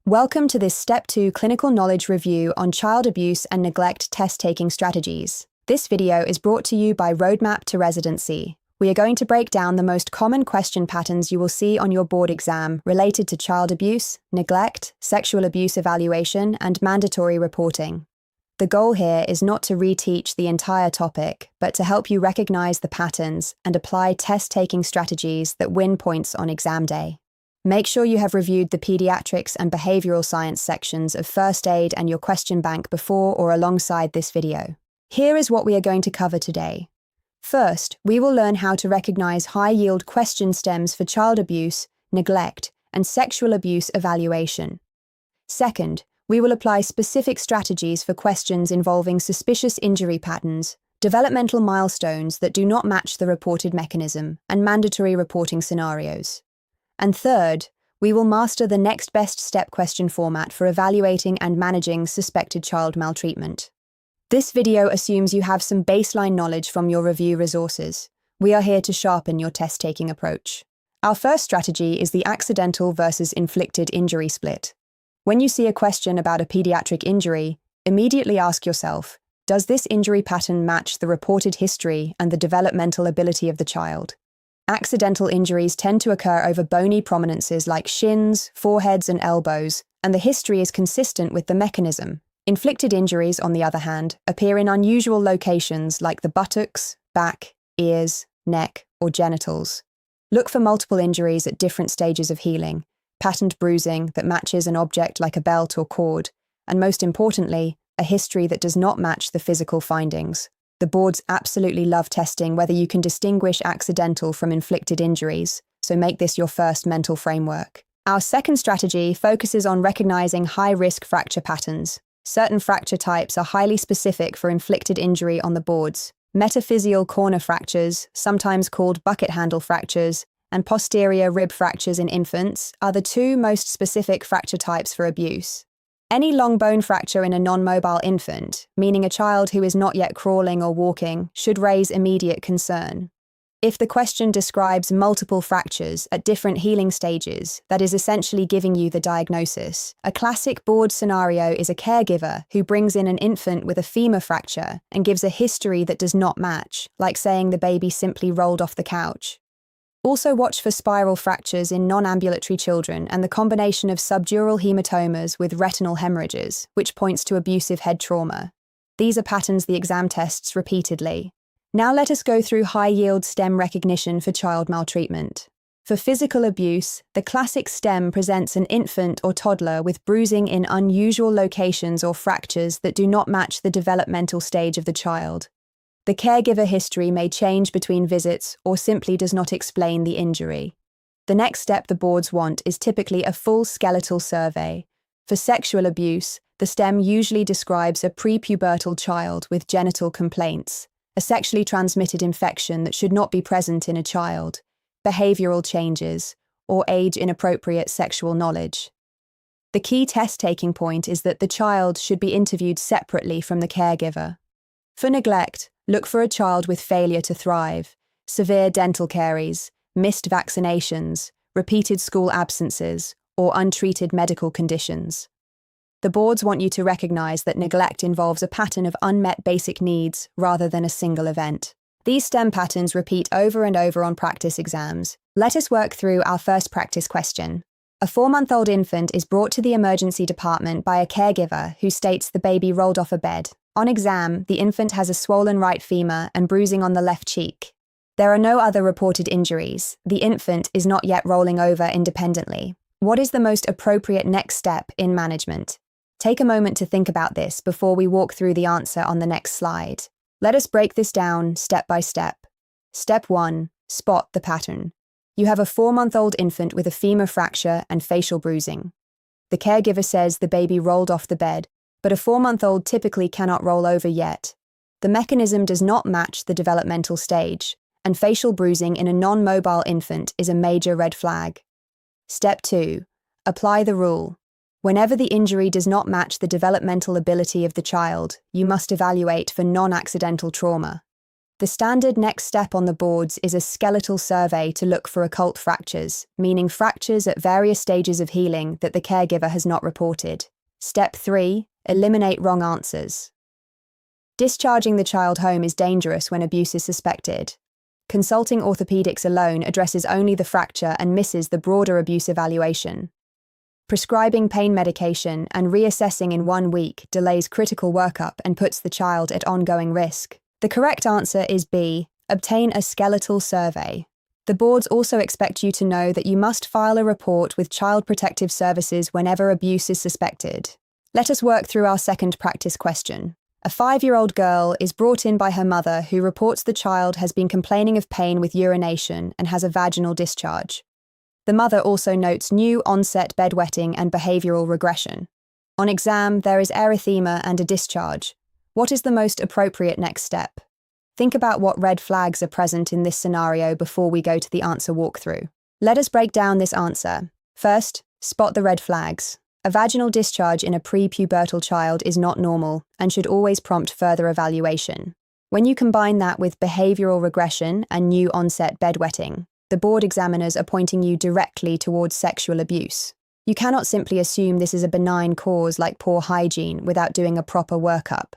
Welcome to this Step 2 clinical knowledge review on child abuse and neglect test-taking strategies. This video is brought to you by Roadmap to Residency. We are going to break down the most common question patterns you will see on your board exam related to child abuse, neglect, sexual abuse evaluation, and mandatory reporting. The goal here is not to reteach the entire topic, but to help you recognize the patterns and apply test-taking strategies that win points on exam day. Make sure you have reviewed the Pediatrics and Behavioral Science sections of First Aid and your question bank before or alongside this video. Here is what we are going to cover today. First, we will learn how to recognize high-yield question stems for child abuse, neglect, and sexual abuse evaluation. Second, we will apply specific strategies for questions involving suspicious injury patterns, developmental milestones that do not match the reported mechanism, and mandatory reporting scenarios. And third, we will master the next best step question format for evaluating and managing suspected child maltreatment. This video assumes you have some baseline knowledge from your review resources. We are here to sharpen your test-taking approach. Our first strategy is the accidental versus inflicted injury split. When you see a question about a pediatric injury, immediately ask yourself, does this injury pattern match the reported history and the developmental ability of the child? Accidental injuries tend to occur over bony prominences like shins, foreheads, and elbows, and the history is consistent with the mechanism. Inflicted injuries, on the other hand, appear in unusual locations like the buttocks, back, ears, neck, or genitals. Look for multiple injuries at different stages of healing, patterned bruising that matches an object like a belt or cord, and most importantly, a history that does not match the physical findings. The boards absolutely love testing whether you can distinguish accidental from inflicted injuries, so make this your first mental framework. Our second strategy focuses on recognizing high-risk fracture patterns. Certain fracture types are highly specific for inflicted injury on the boards. Metaphyseal corner fractures, sometimes called bucket handle fractures, and posterior rib fractures in infants are the two most specific fracture types for abuse. Any long bone fracture in a non-mobile infant, meaning a child who is not yet crawling or walking, should raise immediate concern. If the question describes multiple fractures at different healing stages, that is essentially giving you the diagnosis. A classic board scenario is a caregiver who brings in an infant with a femur fracture and gives a history that does not match, like saying the baby simply rolled off the couch. Also watch for spiral fractures in non-ambulatory children and the combination of subdural hematomas with retinal hemorrhages, which points to abusive head trauma. These are patterns the exam tests repeatedly. Now let us go through high-yield stem recognition for child maltreatment. For physical abuse, the classic stem presents an infant or toddler with bruising in unusual locations or fractures that do not match the developmental stage of the child. The caregiver history may change between visits or simply does not explain the injury. The next step the boards want is typically a full skeletal survey. For sexual abuse, the stem usually describes a prepubertal child with genital complaints, a sexually transmitted infection that should not be present in a child, behavioral changes, or age-inappropriate sexual knowledge. The key test-taking point is that the child should be interviewed separately from the caregiver. For neglect, look for a child with failure to thrive, severe dental caries, missed vaccinations, repeated school absences, or untreated medical conditions. The boards want you to recognize that neglect involves a pattern of unmet basic needs rather than a single event. These STEM patterns repeat over and over on practice exams. Let us work through our first practice question. A 4-month-old infant is brought to the emergency department by a caregiver who states the baby rolled off a bed. On exam, the infant has a swollen right femur and bruising on the left cheek. There are no other reported injuries. The infant is not yet rolling over independently. What is the most appropriate next step in management? Take a moment to think about this before we walk through the answer on the next slide. Let us break this down step by step. Step 1. Spot the pattern. You have a 4-month-old infant with a femur fracture and facial bruising. The caregiver says the baby rolled off the bed, but a 4-month-old typically cannot roll over yet. The mechanism does not match the developmental stage, and facial bruising in a non-mobile infant is a major red flag. Step 2. Apply the rule. Whenever the injury does not match the developmental ability of the child, you must evaluate for non-accidental trauma. The standard next step on the boards is a skeletal survey to look for occult fractures, meaning fractures at various stages of healing that the caregiver has not reported. Step 3. Eliminate wrong answers. Discharging the child home is dangerous when abuse is suspected. Consulting orthopedics alone addresses only the fracture and misses the broader abuse evaluation. Prescribing pain medication and reassessing in 1 week delays critical workup and puts the child at ongoing risk. The correct answer is B. Obtain a skeletal survey. The boards also expect you to know that you must file a report with Child Protective Services whenever abuse is suspected. Let us work through our second practice question. A 5-year-old girl is brought in by her mother who reports the child has been complaining of pain with urination and has a vaginal discharge. The mother also notes new onset bedwetting and behavioral regression. On exam, there is erythema and a discharge. What is the most appropriate next step? Think about what red flags are present in this scenario before we go to the answer walkthrough. Let us break down this answer. First, spot the red flags. A vaginal discharge in a pre-pubertal child is not normal and should always prompt further evaluation. When you combine that with behavioral regression and new onset bedwetting, the board examiners are pointing you directly towards sexual abuse. You cannot simply assume this is a benign cause like poor hygiene without doing a proper workup.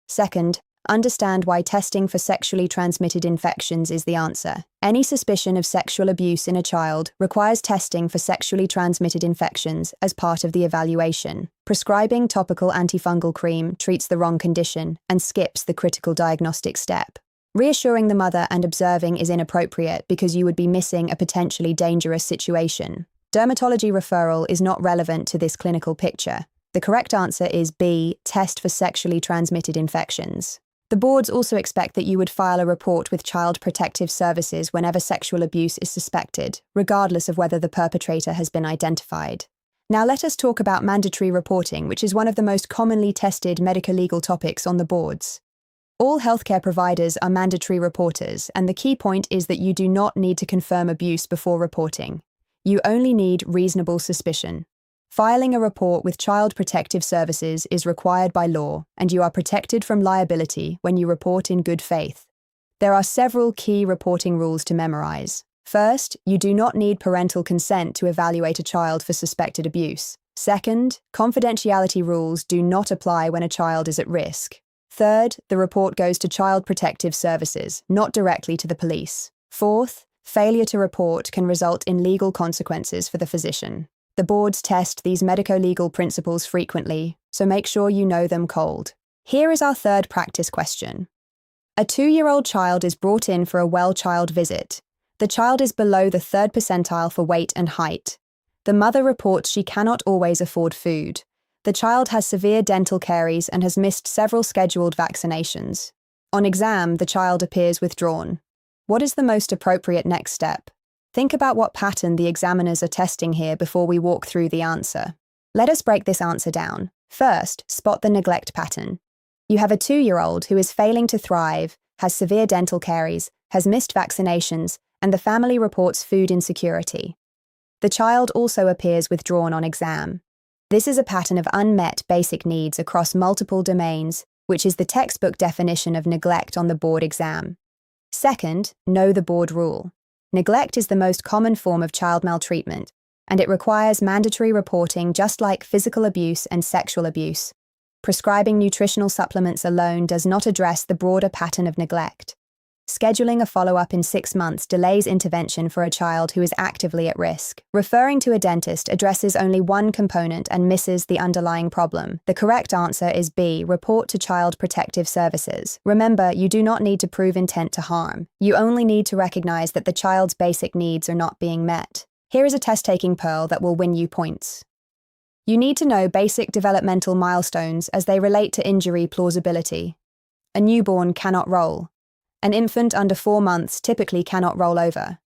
Second, understand why testing for sexually transmitted infections is the answer. Any suspicion of sexual abuse in a child requires testing for sexually transmitted infections as part of the evaluation. Prescribing topical antifungal cream treats the wrong condition and skips the critical diagnostic step. Reassuring the mother and observing is inappropriate because you would be missing a potentially dangerous situation. Dermatology referral is not relevant to this clinical picture. The correct answer is B. Test for sexually transmitted infections. The boards also expect that you would file a report with Child Protective Services whenever sexual abuse is suspected, regardless of whether the perpetrator has been identified. Now let us talk about mandatory reporting, which is one of the most commonly tested medico-legal topics on the boards. All healthcare providers are mandatory reporters, and the key point is that you do not need to confirm abuse before reporting. You only need reasonable suspicion. Filing a report with Child Protective Services is required by law, and you are protected from liability when you report in good faith. There are several key reporting rules to memorize. First, you do not need parental consent to evaluate a child for suspected abuse. Second, confidentiality rules do not apply when a child is at risk. Third, the report goes to Child Protective Services, not directly to the police. Fourth, failure to report can result in legal consequences for the physician. The boards test these medico-legal principles frequently, so make sure you know them cold. Here is our third practice question. A 2-year-old child is brought in for a well child visit. The child is below the 3rd percentile for weight and height. The mother reports she cannot always afford food. The child has severe dental caries and has missed several scheduled vaccinations. On exam, the child appears withdrawn. What is the most appropriate next step? Think about what pattern the examiners are testing here before we walk through the answer. Let us break this answer down. First, spot the neglect pattern. You have a 2-year-old who is failing to thrive, has severe dental caries, has missed vaccinations, and the family reports food insecurity. The child also appears withdrawn on exam. This is a pattern of unmet basic needs across multiple domains, which is the textbook definition of neglect on the board exam. Second, know the board rule. Neglect is the most common form of child maltreatment, and it requires mandatory reporting just like physical abuse and sexual abuse. Prescribing nutritional supplements alone does not address the broader pattern of neglect. Scheduling a follow-up in 6 months delays intervention for a child who is actively at risk. Referring to a dentist addresses only one component and misses the underlying problem. The correct answer is B. Report to Child Protective Services. Remember, you do not need to prove intent to harm. You only need to recognize that the child's basic needs are not being met. Here is a test-taking pearl that will win you points. You need to know basic developmental milestones as they relate to injury plausibility. A newborn cannot roll. An infant under 4 months typically cannot roll over.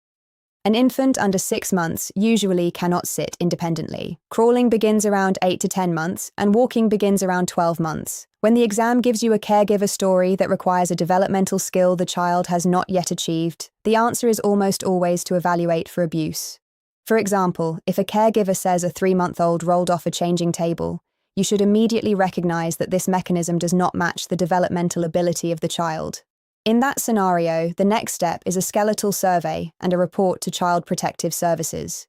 An infant under 6 months usually cannot sit independently. Crawling begins around 8 to 10 months, and walking begins around 12 months. When the exam gives you a caregiver story that requires a developmental skill the child has not yet achieved, the answer is almost always to evaluate for abuse. For example, if a caregiver says a 3-month-old rolled off a changing table, you should immediately recognize that this mechanism does not match the developmental ability of the child. In that scenario, the next step is a skeletal survey and a report to Child Protective Services.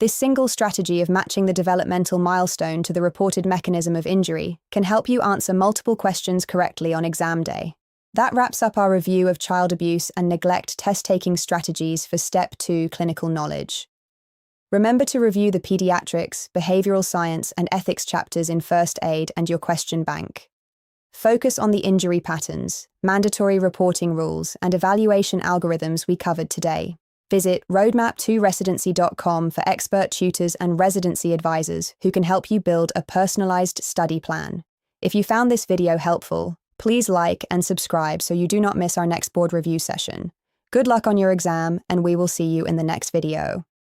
This single strategy of matching the developmental milestone to the reported mechanism of injury can help you answer multiple questions correctly on exam day. That wraps up our review of child abuse and neglect test-taking strategies for Step 2 clinical knowledge. Remember to review the Pediatrics, Behavioral Science, and Ethics chapters in First Aid and your question bank. Focus on the injury patterns, mandatory reporting rules, and evaluation algorithms we covered today. Visit roadmap2residency.com for expert tutors and residency advisors who can help you build a personalized study plan. If you found this video helpful, please like and subscribe so you do not miss our next board review session. Good luck on your exam, and we will see you in the next video.